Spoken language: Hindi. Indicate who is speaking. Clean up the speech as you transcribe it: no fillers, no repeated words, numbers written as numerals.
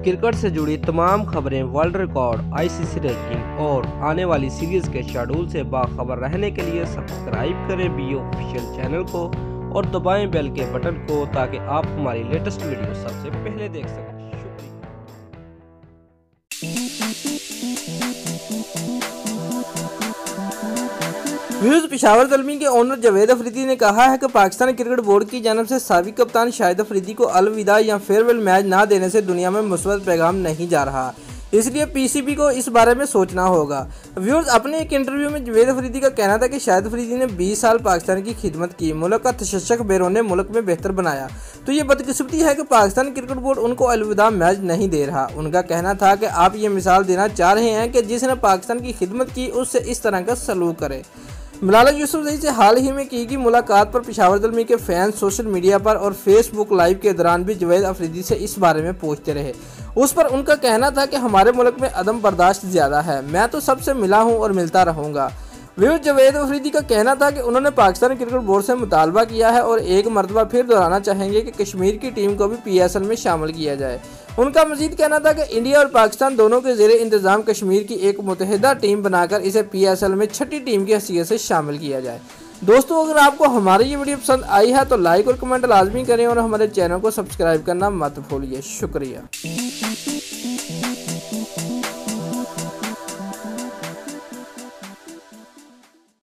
Speaker 1: क्रिकेट से जुड़ी तमाम खबरें, वर्ल्ड रिकॉर्ड, आईसीसी रैंकिंग और आने वाली सीरीज के शेड्यूल से बाखबर रहने के लिए सब्सक्राइब करें बी ऑफिशियल चैनल को और दबाएं बेल के बटन को ताकि आप हमारी लेटेस्ट वीडियो सबसे पहले देख सकें। पेशावर ज़ल्मी के ओनर जावेद अफरीदी ने कहा है कि पाकिस्तान क्रिकेट बोर्ड की जानिब से साबिक कप्तान शाहिद अफरीदी को अलविदा या फेयरवेल मैच ना देने से दुनिया में मुस्बत पैगाम नहीं जा रहा, इसलिए पीसीबी को इस बारे में सोचना होगा। व्यूअर्स, अपने एक इंटरव्यू में जावेद अफरीदी का कहना था कि शाहिद अफरीदी ने 20 साल पाकिस्तान की खिदमत की, मुल्क का तशक्कुक बैरून मुल्क में बेहतर बनाया, तो ये बदकिस्मती है कि पाकिस्तान क्रिकेट बोर्ड उनको अलविदा मैच नहीं दे रहा। उनका कहना था कि आप ये मिसाल देना चाह रहे हैं कि जिसने पाकिस्तान की खिदमत की उससे इस तरह का सलूक करे। मलाला यूसुफजई से हाल ही में की गई मुलाकात पर पेशावर ज़ल्मी के फैंस सोशल मीडिया पर और फेसबुक लाइव के दौरान भी जावेद अफरीदी से इस बारे में पूछते रहे। उस पर उनका कहना था कि हमारे मुल्क में अदम बर्दाश्त ज़्यादा है, मैं तो सबसे मिला हूँ और मिलता रहूँगा। जावेद अफरीदी का कहना था कि उन्होंने पाकिस्तान क्रिकेट बोर्ड से मुतालबा किया है और एक मरतबा फिर दोहराना चाहेंगे कि कश्मीर की टीम को भी PSL में शामिल किया जाए। उनका मजीद कहना था कि इंडिया और पाकिस्तान दोनों के ज़ेरे इंतज़ाम कश्मीर की एक मुतहदा टीम बनाकर इसे PSL में छठी टीम की हैसियत से शामिल किया जाए। दोस्तों, अगर आपको हमारी ये वीडियो पसंद आई है तो लाइक और कमेंट लाजमी करें और हमारे चैनल को सब्सक्राइब करना मत भूलिए। शुक्रिया।